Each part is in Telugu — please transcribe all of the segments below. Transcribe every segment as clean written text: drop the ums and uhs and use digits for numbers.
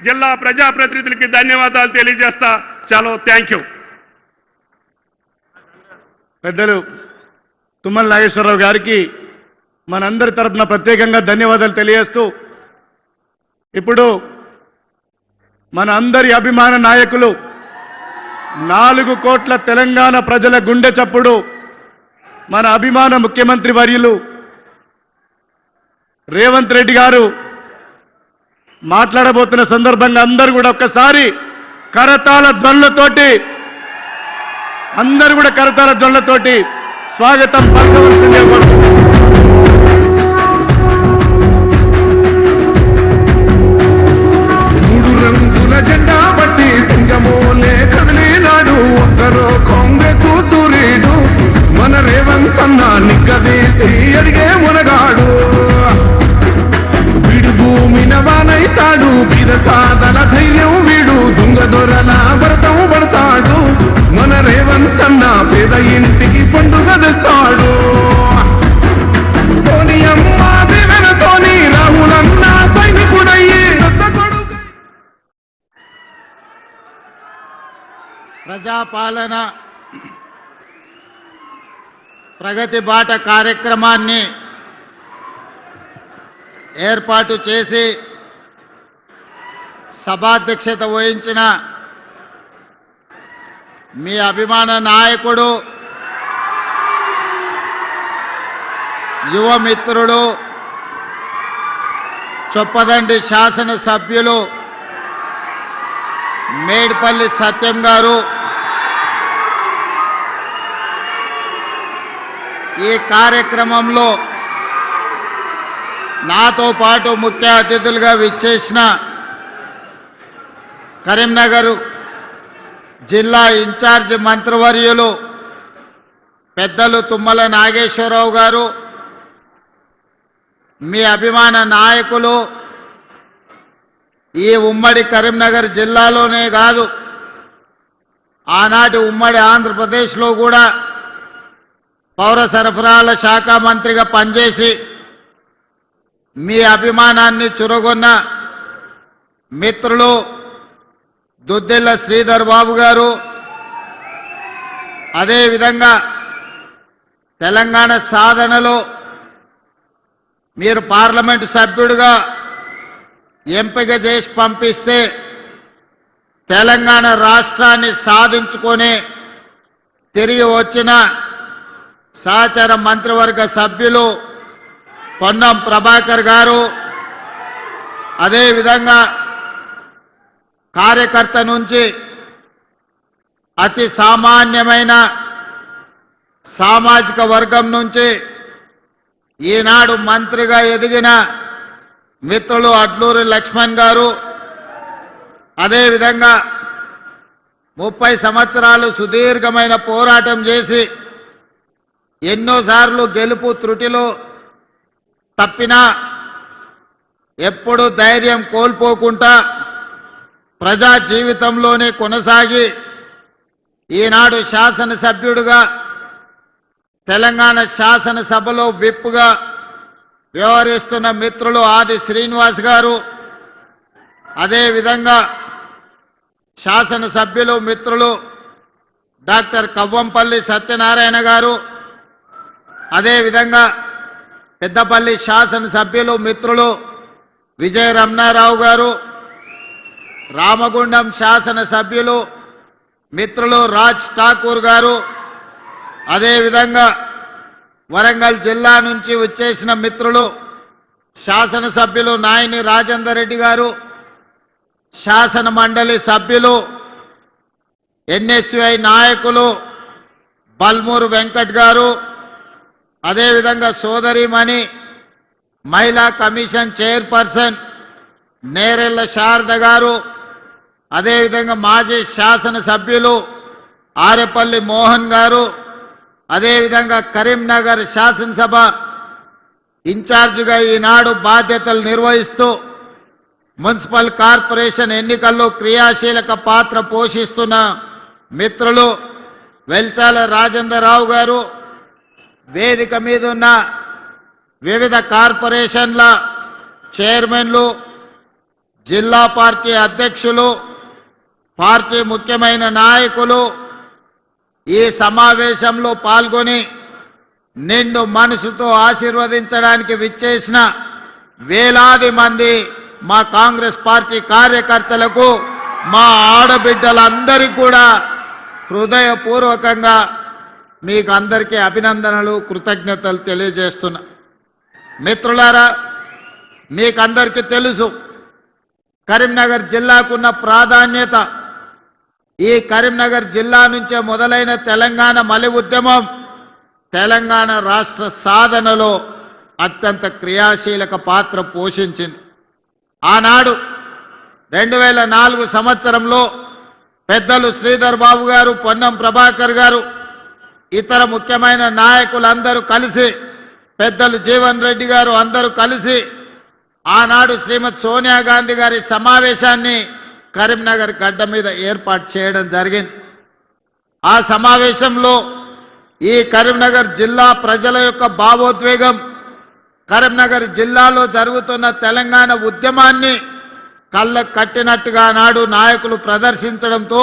జిల్లా ప్రజాప్రతినిధులకి ధన్యవాదాలు తెలియజేస్తా. సెలవు. Thank you. పెద్దలు తుమ్మల నాగేశ్వరరావు గారికి మనందరి తరపున ప్రత్యేకంగా ధన్యవాదాలు తెలియజేస్తూ, ఇప్పుడు మన అందరి అభిమాన నాయకులు 4 కోట్ల తెలంగాణ ప్రజల గుండె చప్పుడు మన అభిమాన ముఖ్యమంత్రి వర్యులు రేవంత్ రెడ్డి గారు మాట్లాడబోతున్న సందర్భంగా అందరూ కూడా ఒక్కసారి కరతాళ ధ్వనులతోటి స్వాగతం పలకవలసిందిగా కోరుతున్నాను. జెండా బట్టి సింగమోలే కదిలినాడు ఒక్కరో కాంగ్రెస్ సూర్యుడు మన రేవంత్ అన్న నిగ్గదీసి అడిగే మునగాడు వీడు భూమి నవానైతాడు బీరసాదల ధైర్యం వీడు దొంగ దొరల భరతం పడతాడు మన రేవంత్ అన్న పేద ఇంటికి పండుగ తెస్తాడు సోనియమ్మ దివెనతోని రాహులన్న సైనికుడయ్యి ప్రజాపాలన ప్రగతి బాట కార్యక్రమాన్ని ఏర్పాటు చేసి సభాధ్యక్షత వహించిన మీ అభిమాన నాయకుడు, యువమిత్రుడు, చొప్పదండి శాసనసభ్యులు మేడిపల్లి సత్యం గారు ఈ కార్యక్రమంలో నాతో పాటు ముఖ్య అతిథులుగా విచ్చేసిన కరీంనగర్ జిల్లా ఇన్ఛార్జ్ మంత్రివర్యులు పెద్దలు తుమ్మల నాగేశ్వరరావు గారు, మీ అభిమాన నాయకులు, ఈ ఉమ్మడి కరీంనగర్ జిల్లాలోనే కాదు ఆనాటి ఉమ్మడి ఆంధ్రప్రదేశ్లో కూడా పౌర సరఫరాల శాఖ మంత్రిగా పనిచేసి మీ అభిమానాన్ని చురగొన్న మిత్రులు దుద్దెల్ల శ్రీధర్ బాబు గారు, అదేవిధంగా తెలంగాణ సాధనలో మీరు పార్లమెంటు సభ్యుడిగా ఎంపిక చేసి పంపిస్తే తెలంగాణ రాష్ట్రాన్ని సాధించుకొని తిరిగి వచ్చిన సహచర మంత్రివర్గ సభ్యులు పొన్నం ప్రభాకర్ గారు, అదేవిధంగా కార్యకర్త నుంచి అతి సామాన్యమైన సామాజిక వర్గం నుంచి ఈనాడు మంత్రిగా ఎదిగిన మిత్రులు అడ్లూరి లక్ష్మణ్ గారు, అదేవిధంగా 30 సంవత్సరాలు సుదీర్ఘమైన పోరాటం చేసి ఎన్నోసార్లు గెలుపు త్రుటిలో తప్పినా ఎప్పుడు ధైర్యం కోల్పోకుండా ప్రజా జీవితంలోనే కొనసాగి ఈనాడు శాసనసభ్యుడిగా తెలంగాణ శాసనసభలో విప్గా వ్యవహరిస్తున్న మిత్రులు ఆది శ్రీనివాస్ గారు, అదేవిధంగా శాసనసభ్యులు మిత్రులు డాక్టర్ కవ్వంపల్లి సత్యనారాయణ గారు, అదేవిధంగా పెద్దపల్లి శాసనసభ్యులు మిత్రులు విజయ రమణారావు గారు, రామగుండం శాసనసభ్యులు మిత్రులు రాజ్ ఠాకూర్ గారు, అదేవిధంగా వరంగల్ జిల్లా నుంచి వచ్చేసిన మిత్రులు శాసనసభ్యులు నాయని రాజేందర్ రెడ్డి గారు, శాసన మండలి సభ్యులు ఎన్ఎస్యుఐ నాయకులు బల్మూరు వెంకట్ గారు, అదేవిధంగా సోదరిమణి మహిళా కమిషన్ చైర్పర్సన్ నేరెళ్ల శారద గారు, అదేవిధంగా మాజీ శాసనసభ్యులు ఆరేపల్లి మోహన్ గారు, అదేవిధంగా కరీంనగర్ శాసనసభ ఇన్ఛార్జిగా ఈనాడు బాధ్యతలు నిర్వహిస్తూ మున్సిపల్ కార్పొరేషన్ ఎన్నికల్లో క్రియాశీలక పాత్ర పోషిస్తున్న మిత్రులు వెల్చాల రాజేంద్రరావు గారు, వేదిక మీద ఉన్న వివిధ కార్పొరేషన్ల చైర్మన్లు, జిల్లా పార్టీ అధ్యక్షులు, పార్టీ ముఖ్యమైన నాయకులు ఈ సమావేశంలో పాల్గొని నిండు మనసుతో ఆశీర్వదించడానికి విచ్చేసిన వేలాది మంది మా కాంగ్రెస్ పార్టీ కార్యకర్తలకు, మా ఆడబిడ్డలందరికీ కూడా హృదయపూర్వకంగా మీకు అందరికీ అభినందనలు, కృతజ్ఞతలు తెలియజేస్తున్నా. మిత్రులారా, మీకందరికీ తెలుసు కరీంనగర్ జిల్లాకున్న ప్రాధాన్యత. ఈ కరీంనగర్ జిల్లా నుంచే మొదలైన తెలంగాణ మలి ఉద్యమం తెలంగాణ రాష్ట్ర సాధనలో అత్యంత క్రియాశీలక పాత్ర పోషించింది. ఆనాడు 2004 సంవత్సరంలో పెద్దలు శ్రీధర్ బాబు గారు, పొన్నం ప్రభాకర్ గారు, ఇతర ముఖ్యమైన నాయకులందరూ కలిసి, పెద్దలు జీవన్ రెడ్డి గారు అందరూ కలిసి ఆనాడు శ్రీమతి సోనియా గాంధీ గారి సమావేశాన్ని కరీంనగర్ గడ్డ మీద ఏర్పాటు చేయడం జరిగింది. ఆ సమావేశంలో ఈ కరీంనగర్ జిల్లా ప్రజల యొక్క భావోద్వేగం, కరీంనగర్ జిల్లాలో జరుగుతున్న తెలంగాణ ఉద్యమాన్ని కళ్ళకు కట్టినట్టుగా నాడు నాయకులు ప్రదర్శించడంతో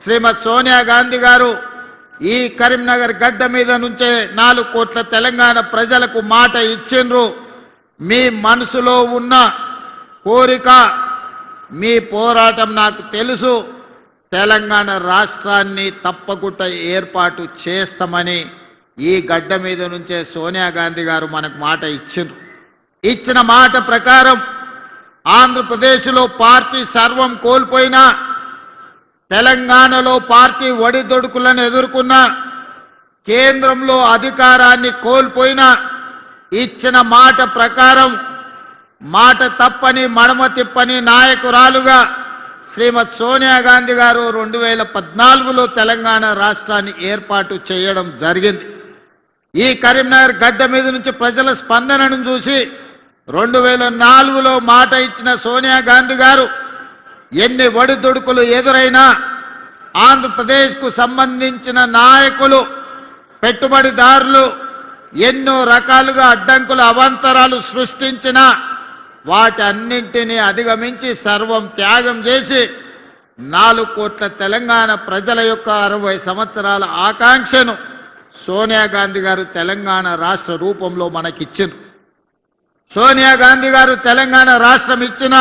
శ్రీమతి సోనియా గాంధీ గారు ఈ కరీంనగర్ గడ్డ మీద నుంచే 4 కోట్ల తెలంగాణ ప్రజలకు మాట ఇచ్చిండ్రు. మీ మనసులో ఉన్న కోరిక, మీ పోరాటం నాకు తెలుసు, తెలంగాణ రాష్ట్రాన్ని తప్పకుండా ఏర్పాటు చేస్తామని ఈ గడ్డ మీద నుంచే సోనియా గాంధీ గారు మనకు మాట ఇచ్చిండ్రు. ఇచ్చిన మాట ప్రకారం ఆంధ్రప్రదేశ్లో పార్టీ సర్వం కోల్పోయినా, తెలంగాణలో పార్టీ ఒడిదొడుకులను ఎదుర్కొన్న, కేంద్రంలో అధికారాన్ని కోల్పోయినా ఇచ్చిన మాట ప్రకారం మాట తప్పని మడమ తిప్పని నాయకురాలుగా శ్రీమతి సోనియా గాంధీ గారు 2014లో తెలంగాణ రాష్ట్రాన్ని ఏర్పాటు చేయడం జరిగింది. ఈ కరీంనగర్ గడ్డ మీద నుంచి ప్రజల స్పందనను చూసి 2004లో మాట ఇచ్చిన సోనియా గాంధీ గారు ఎన్ని ఒడిదుడుకులు ఎదురైనా ఆంధ్రప్రదేశ్కు సంబంధించిన నాయకులు, పెట్టుబడిదారులు ఎన్నో రకాలుగా అడ్డంకులు, అవాంతరాలు సృష్టించినా వాటన్నింటినీ అధిగమించి సర్వం త్యాగం చేసి 4 కోట్ల తెలంగాణ ప్రజల యొక్క 60 సంవత్సరాల ఆకాంక్షను సోనియా గాంధీ గారు తెలంగాణ రాష్ట్ర రూపంలో మనకిచ్చింది. సోనియా గాంధీ గారు తెలంగాణ రాష్ట్రం ఇచ్చిన